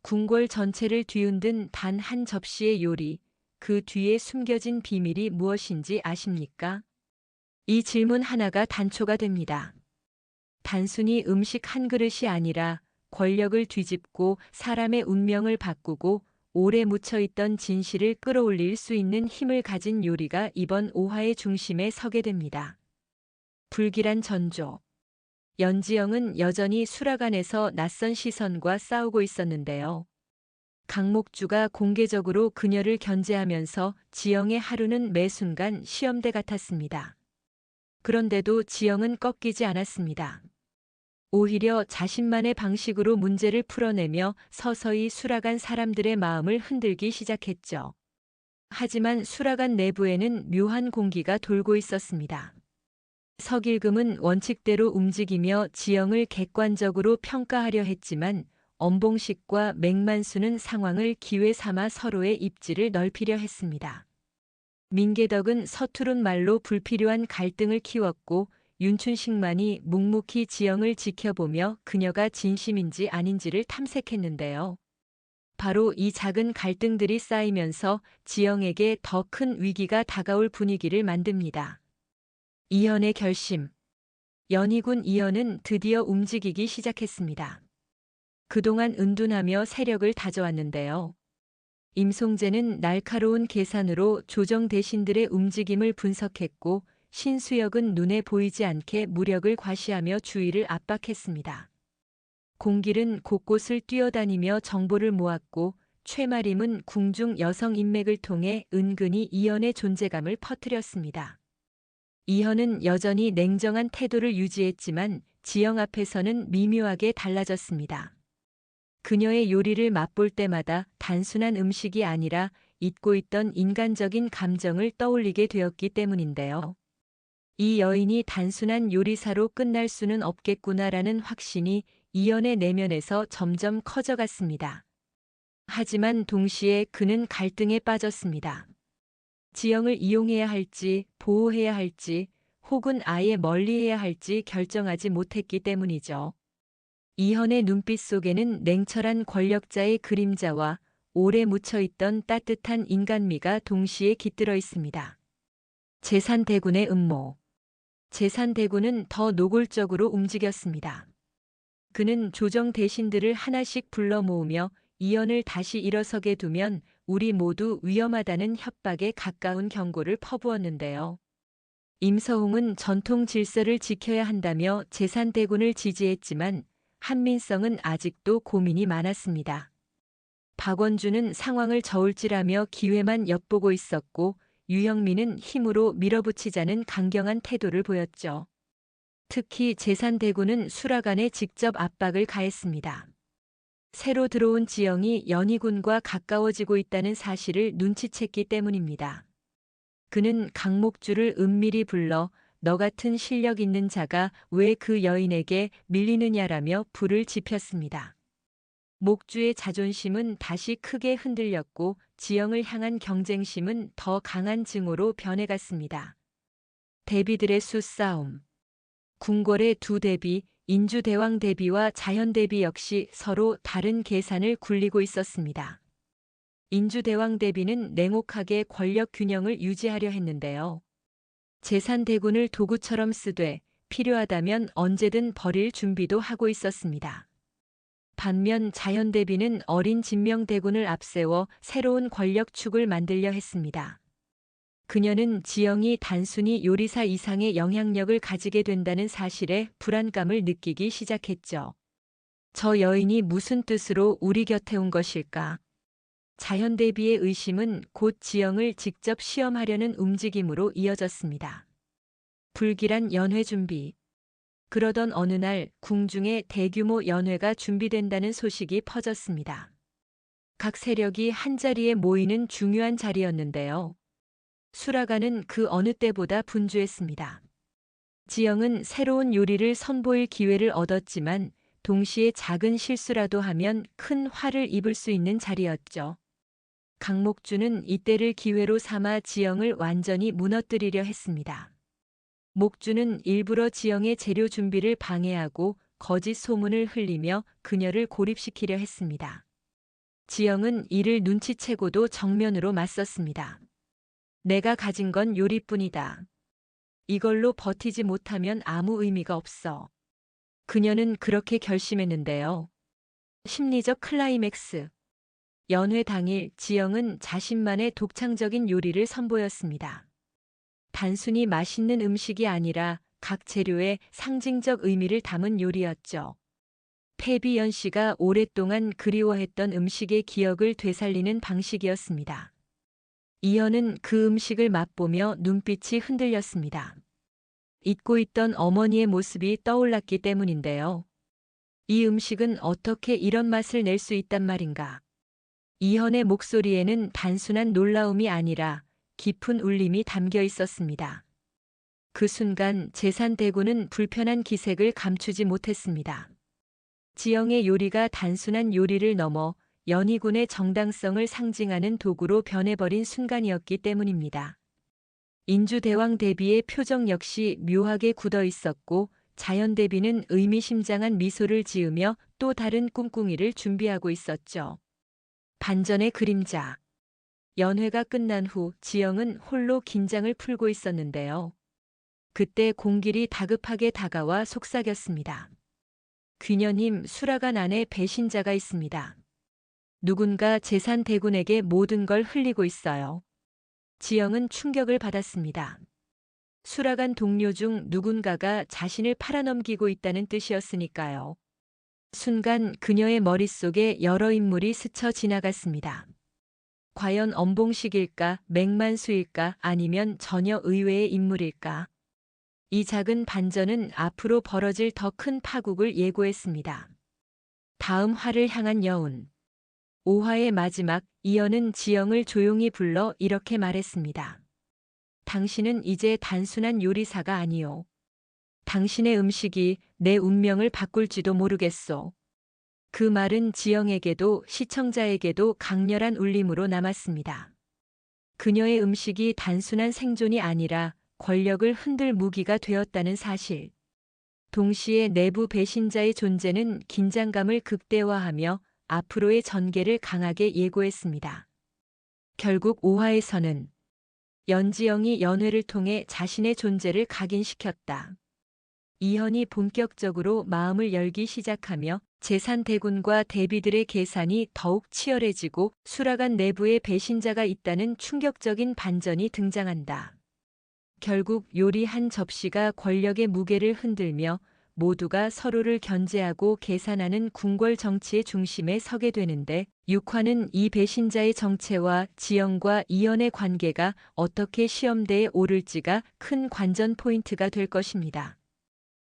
궁궐 전체를 뒤흔든 단 한 접시의 요리, 그 뒤에 숨겨진 비밀이 무엇인지 아십니까? 이 질문 하나가 단초가 됩니다. 단순히 음식 한 그릇이 아니라 권력을 뒤집고 사람의 운명을 바꾸고 오래 묻혀있던 진실을 끌어올릴 수 있는 힘을 가진 요리가 이번 오화의 중심에 서게 됩니다. 불길한 전조. 연지영은 여전히 수락안에서 낯선 시선과 싸우고 있었는데요. 강목주가 공개적으로 그녀를 견제하면서 지영의 하루는 매 순간 시험대 같았습니다. 그런데도 지영은 꺾이지 않았습니다. 오히려 자신만의 방식으로 문제를 풀어내며 서서히 수락안 사람들의 마음을 흔들기 시작했죠. 하지만 수락안 내부에는 묘한 공기가 돌고 있었습니다. 석일금은 원칙대로 움직이며 지영을 객관적으로 평가하려 했지만 엄봉식과 맹만수는 상황을 기회 삼아 서로의 입지를 넓히려 했습니다. 민계덕은 서투른 말로 불필요한 갈등을 키웠고 윤춘식만이 묵묵히 지영을 지켜보며 그녀가 진심인지 아닌지를 탐색했는데요. 바로 이 작은 갈등들이 쌓이면서 지영에게 더 큰 위기가 다가올 분위기를 만듭니다. 이현의 결심. 연희군 이현은 드디어 움직이기 시작했습니다. 그동안 은둔하며 세력을 다져왔는데요. 임송재는 날카로운 계산으로 조정 대신들의 움직임을 분석했고 신수역은 눈에 보이지 않게 무력을 과시하며 주의를 압박했습니다. 공길은 곳곳을 뛰어다니며 정보를 모았고 최마림은 궁중 여성 인맥을 통해 은근히 이현의 존재감을 퍼뜨렸습니다. 이현은 여전히 냉정한 태도를 유지했지만 지영 앞에서는 미묘하게 달라졌습니다. 그녀의 요리를 맛볼 때마다 단순한 음식이 아니라 잊고 있던 인간적인 감정을 떠올리게 되었기 때문인데요. 이 여인이 단순한 요리사로 끝날 수는 없겠구나라는 확신이 이연의 내면에서 점점 커져갔습니다. 하지만 동시에 그는 갈등에 빠졌습니다. 지영을 이용해야 할지, 보호해야 할지, 혹은 아예 멀리해야 할지 결정하지 못했기 때문이죠. 이현의 눈빛 속에는 냉철한 권력자의 그림자와 오래 묻혀있던 따뜻한 인간미가 동시에 깃들어 있습니다. 제산대군의 음모. 제산대군은 더 노골적으로 움직였습니다. 그는 조정 대신들을 하나씩 불러 모으며 이현을 다시 일어서게 두면 우리 모두 위험하다는 협박에 가까운 경고를 퍼부었는데요. 임서웅은 전통 질서를 지켜야 한다며 제산대군을 지지했지만 한민성은 아직도 고민이 많았습니다. 박원주는 상황을 저울질하며 기회만 엿보고 있었고 유형민은 힘으로 밀어붙이자는 강경한 태도를 보였죠. 특히 제산대군은 수락안에 직접 압박을 가했습니다. 새로 들어온 지영이 연희군과 가까워지고 있다는 사실을 눈치챘기 때문입니다. 그는 강목주를 은밀히 불러 너 같은 실력 있는 자가 왜 그 여인에게 밀리느냐라며 불을 지폈습니다. 목주의 자존심은 다시 크게 흔들렸고 지영을 향한 경쟁심은 더 강한 증오로 변해갔습니다. 대비들의 수싸움. 궁궐의 두 대비, 인주대왕 대비와 자현 대비 역시 서로 다른 계산을 굴리고 있었습니다. 인주대왕 대비는 냉혹하게 권력 균형을 유지하려 했는데요. 제산대군을 도구처럼 쓰되 필요하다면 언제든 버릴 준비도 하고 있었습니다. 반면 자현대비는 어린 진명대군을 앞세워 새로운 권력축을 만들려 했습니다. 그녀는 지영이 단순히 요리사 이상의 영향력을 가지게 된다는 사실에 불안감을 느끼기 시작했죠. 저 여인이 무슨 뜻으로 우리 곁에 온 것일까? 자현대비의 의심은 곧 지영을 직접 시험하려는 움직임으로 이어졌습니다. 불길한 연회 준비. 그러던 어느 날 궁중에 대규모 연회가 준비된다는 소식이 퍼졌습니다. 각 세력이 한자리에 모이는 중요한 자리였는데요. 수라가는 그 어느 때보다 분주했습니다. 지영은 새로운 요리를 선보일 기회를 얻었지만 동시에 작은 실수라도 하면 큰 화를 입을 수 있는 자리였죠. 강목주는 이때를 기회로 삼아 지영을 완전히 무너뜨리려 했습니다. 목주는 일부러 지영의 재료 준비를 방해하고 거짓 소문을 흘리며 그녀를 고립시키려 했습니다. 지영은 이를 눈치채고도 정면으로 맞섰습니다. 내가 가진 건 요리뿐이다. 이걸로 버티지 못하면 아무 의미가 없어. 그녀는 그렇게 결심했는데요. 심리적 클라이맥스. 연회 당일 지영은 자신만의 독창적인 요리를 선보였습니다. 단순히 맛있는 음식이 아니라 각 재료에 상징적 의미를 담은 요리였죠. 패비연 씨가 오랫동안 그리워했던 음식의 기억을 되살리는 방식이었습니다. 이현은 그 음식을 맛보며 눈빛이 흔들렸습니다. 잊고 있던 어머니의 모습이 떠올랐기 때문인데요. 이 음식은 어떻게 이런 맛을 낼 수 있단 말인가? 이현의 목소리에는 단순한 놀라움이 아니라 깊은 울림이 담겨 있었습니다. 그 순간 제산대군은 불편한 기색을 감추지 못했습니다. 지영의 요리가 단순한 요리를 넘어 연희군의 정당성을 상징하는 도구로 변해버린 순간이었기 때문입니다. 인주대왕 대비의 표정 역시 묘하게 굳어 있었고 자연 대비는 의미심장한 미소를 지으며 또 다른 꿍꿍이를 준비하고 있었죠. 반전의 그림자. 연회가 끝난 후 지영은 홀로 긴장을 풀고 있었는데요. 그때 공길이 다급하게 다가와 속삭였습니다. 귀녀님, 수라간 안에 배신자가 있습니다. 누군가 제산대군에게 모든 걸 흘리고 있어요. 지영은 충격을 받았습니다. 수라간 동료 중 누군가가 자신을 팔아넘기고 있다는 뜻이었으니까요. 순간 그녀의 머릿속에 여러 인물이 스쳐 지나갔습니다. 과연 엄봉식일까, 맹만수일까, 아니면 전혀 의외의 인물일까? 이 작은 반전은 앞으로 벌어질 더 큰 파국을 예고했습니다. 다음 화를 향한 여운. 5화의 마지막, 이현은 지영을 조용히 불러 이렇게 말했습니다. 당신은 이제 단순한 요리사가 아니오. 당신의 음식이 내 운명을 바꿀지도 모르겠소. 그 말은 지영에게도 시청자에게도 강렬한 울림으로 남았습니다. 그녀의 음식이 단순한 생존이 아니라 권력을 흔들 무기가 되었다는 사실. 동시에 내부 배신자의 존재는 긴장감을 극대화하며 앞으로의 전개를 강하게 예고했습니다. 결국 5화에서는 연지영이 연회를 통해 자신의 존재를 각인시켰다. 이현이 본격적으로 마음을 열기 시작하며 제산대군과 대비들의 계산이 더욱 치열해지고 수라간 내부에 배신자가 있다는 충격적인 반전이 등장한다. 결국 요리 한 접시가 권력의 무게를 흔들며 모두가 서로를 견제하고 계산하는 궁궐 정치의 중심에 서게 되는데 6화는 이 배신자의 정체와 지영과 이현의 관계가 어떻게 시험대에 오를지가 큰 관전 포인트가 될 것입니다.